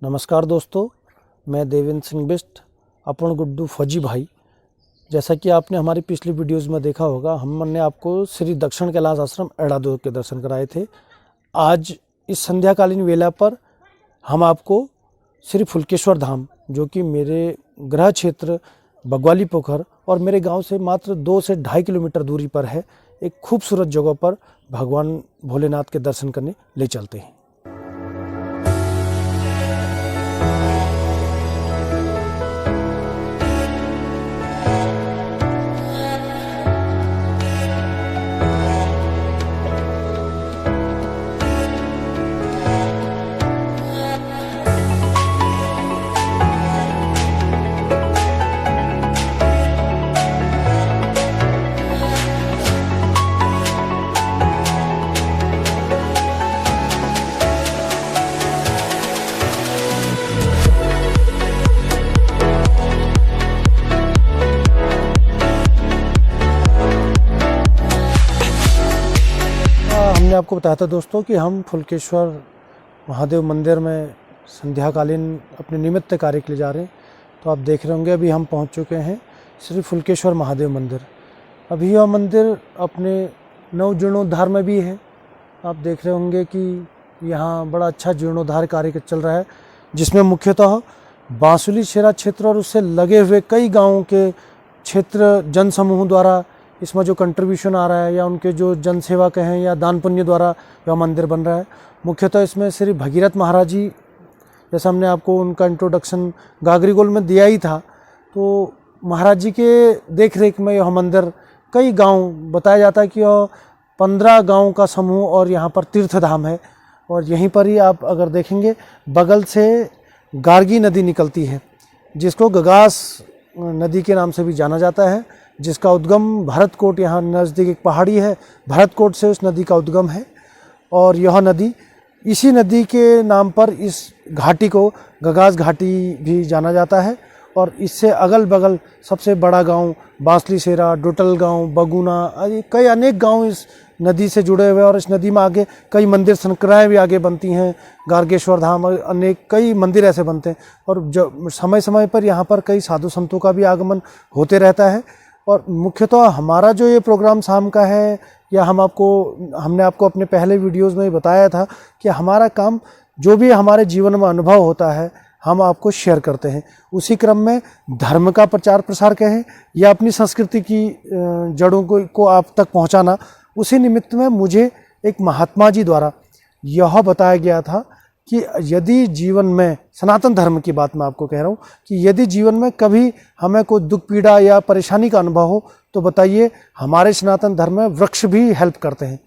नमस्कार दोस्तों, मैं देवेंद्र सिंह बिष्ट अपन गुड्डू फौजी भाई। जैसा कि आपने हमारी पिछली वीडियोस में देखा होगा, हमने आपको श्री दक्षिण कैलाश आश्रम एड़ादो के दर्शन कराए थे। आज इस संध्याकालीन वेला पर हम आपको श्री फुलकेश्वर धाम, जो कि मेरे गृह क्षेत्र बगवाली पोखर और मेरे गांव से मात्र 2 से 2.5 किलोमीटर दूरी पर है, एक खूबसूरत जगह पर भगवान भोलेनाथ के दर्शन करने ले चलते हैं। हमने आपको बताया था दोस्तों कि हम फुलकेश्वर महादेव मंदिर में संध्याकालीन अपने निमित्त कार्य के लिए जा रहे हैं। तो आप देख रहे होंगे, अभी हम पहुंच चुके हैं श्री फुलकेश्वर महादेव मंदिर। अभी यह मंदिर अपने नवजीर्णोद्धार में भी है। आप देख रहे होंगे कि यहाँ बड़ा अच्छा जीर्णोद्धार कार्य चल रहा है, जिसमें मुख्यतः बांसुली शेरा क्षेत्र और उससे लगे हुए कई गाँवों के क्षेत्र जन समूह द्वारा इसमें जो कंट्रीब्यूशन आ रहा है, या उनके जो जन सेवा कहें या दान पुण्य द्वारा यह मंदिर बन रहा है। मुख्यतः इसमें श्री भगीरथ महाराज जी, जैसा हमने आपको उनका इंट्रोडक्शन गागरीगोल में दिया ही था, तो महाराज जी के देख रेख में यह मंदिर कई गांव, बताया जाता है कि यह 15 गांव का समूह और यहाँ पर तीर्थधाम है। और यहीं पर ही आप अगर देखेंगे, बगल से गार्गी नदी निकलती है, जिसको गगास नदी के नाम से भी जाना जाता है, जिसका उद्गम भरतकोट, यहाँ नज़दीक एक पहाड़ी है, भरतकोट से उस नदी का उद्गम है। और यह नदी, इसी नदी के नाम पर इस घाटी को गगास घाटी भी जाना जाता है। और इससे अगल बगल सबसे बड़ा गांव बांसली शेरा, डोटल गांव, बगुना, कई अनेक गांव इस नदी से जुड़े हुए हैं। और इस नदी में आगे कई मंदिर संक्राएँ भी आगे बनती हैं, गार्गेश्वर धाम, अनेक कई मंदिर ऐसे बनते हैं। और जो समय समय पर यहाँ पर कई साधु संतों का भी आगमन होते रहता है। और मुख्यतः हमारा जो ये प्रोग्राम शाम का है, या हमने आपको अपने पहले वीडियोस में बताया था कि हमारा काम जो भी हमारे जीवन में अनुभव होता है, हम आपको शेयर करते हैं। उसी क्रम में धर्म का प्रचार प्रसार कहें या अपनी संस्कृति की जड़ों को आप तक पहुंचाना, उसी निमित्त में मुझे एक महात्मा जी द्वारा यह बताया गया था कि यदि जीवन में, सनातन धर्म की बात मैं आपको कह रहा हूँ, कि यदि जीवन में कभी हमें कोई दुख पीड़ा या परेशानी का अनुभव हो, तो बताइए, हमारे सनातन धर्म में वृक्ष भी हेल्प करते हैं।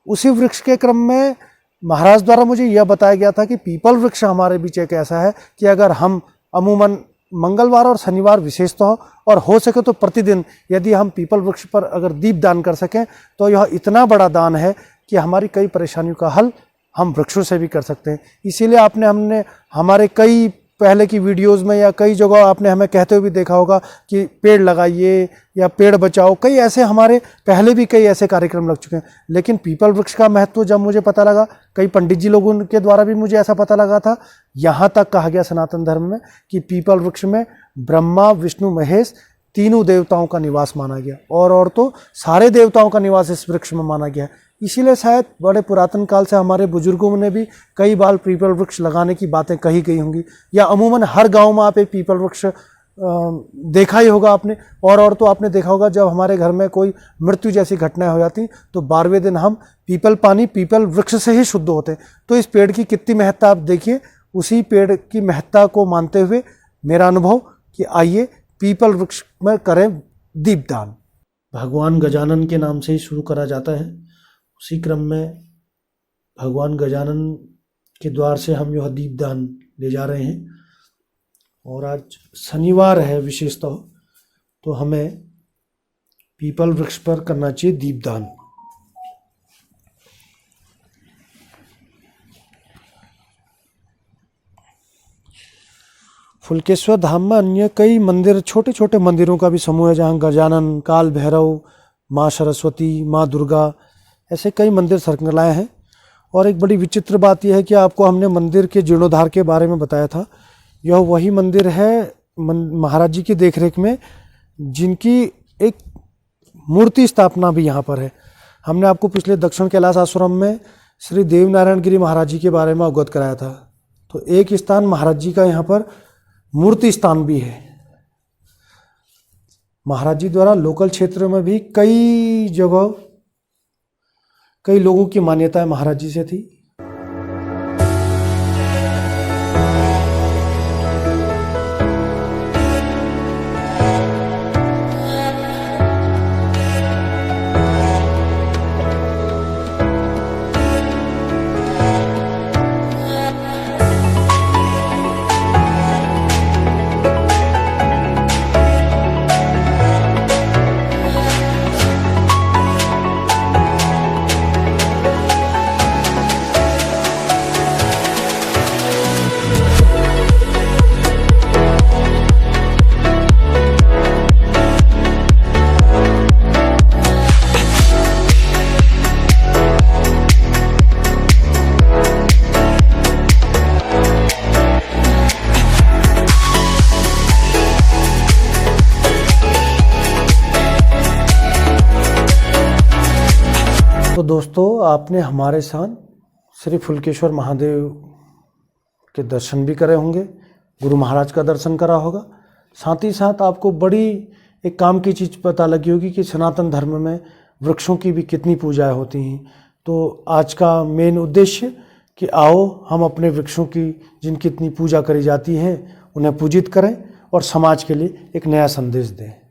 उसी वृक्ष के क्रम में महाराज द्वारा मुझे यह बताया गया था कि पीपल वृक्ष हमारे बीच एक ऐसा है कि अगर हम अमूमन मंगलवार और शनिवार विशेषतः, और हो सके तो प्रतिदिन, यदि हम पीपल वृक्ष पर अगर दीप दान कर सकें, तो यह इतना बड़ा दान है कि हमारी कई परेशानियों का हल हम वृक्षों से भी कर सकते हैं। इसीलिए हमने हमारे कई पहले की वीडियोस में या कई जगह आपने हमें कहते हुए भी देखा होगा कि पेड़ लगाइए या पेड़ बचाओ, कई ऐसे हमारे पहले भी कई ऐसे कार्यक्रम लग चुके हैं। लेकिन पीपल वृक्ष का महत्व जब मुझे पता लगा, कई पंडित जी लोगों के द्वारा भी मुझे ऐसा पता लगा था, यहाँ तक कहा गया सनातन धर्म में कि पीपल वृक्ष में ब्रह्मा, विष्णु, महेश तीनों देवताओं का निवास माना गया, और तो सारे देवताओं का निवास इस वृक्ष में माना गया। इसीलिए शायद बड़े पुरातन काल से हमारे बुजुर्गों ने भी कई बार पीपल वृक्ष लगाने की बातें कही गई होंगी, या अमूमन हर गांव में आप एक पीपल वृक्ष देखा ही होगा आपने। और तो आपने देखा होगा, जब हमारे घर में कोई मृत्यु जैसी घटनाएं हो जाती, तो 12वें दिन हम पीपल पानी पीपल वृक्ष से ही शुद्ध होते हैं। तो इस पेड़ की कितनी महत्ता आप देखिए। उसी पेड़ की महत्ता को मानते हुए मेरा अनुभव कि आइए पीपल वृक्ष में करें दीपदान। भगवान गजानन के नाम से ही शुरू करा जाता है। उसी क्रम में भगवान गजानन के द्वार से हम यह दीपदान ले जा रहे हैं। और आज शनिवार है विशेषतः, तो हमें पीपल वृक्ष पर करना चाहिए दीपदान। फुलकेश्वर धाम में अन्य कई मंदिर, छोटे छोटे मंदिरों का भी समूह है, जहाँ गजानन, काल भैरव, माँ सरस्वती, माँ दुर्गा, ऐसे कई मंदिर संकलाएँ हैं। और एक बड़ी विचित्र बात यह है कि आपको हमने मंदिर के जीर्णोद्धार के बारे में बताया था। यह वही मंदिर है महाराज जी की देखरेख में, जिनकी एक मूर्ति स्थापना भी यहाँ पर है। हमने आपको पिछले दक्षिण कैलाश आश्रम में श्री देवनारायण गिरी महाराज जी के बारे में अवगत कराया था। तो एक स्थान महाराज जी का यहाँ पर मूर्ति स्थान भी है। महाराज जी द्वारा लोकल क्षेत्र में भी कई जगह कई लोगों की मान्यता महाराज जी से थी। तो दोस्तों, आपने हमारे साथ श्री फुलकेश्वर महादेव के दर्शन भी करे होंगे, गुरु महाराज का दर्शन करा होगा। साथ ही साथ आपको बड़ी एक काम की चीज़ पता लगी होगी कि सनातन धर्म में वृक्षों की भी कितनी पूजाएं होती हैं। तो आज का मेन उद्देश्य कि आओ हम अपने वृक्षों की जिनकी इतनी पूजा करी जाती है उन्हें पूजित करें और समाज के लिए एक नया संदेश दें।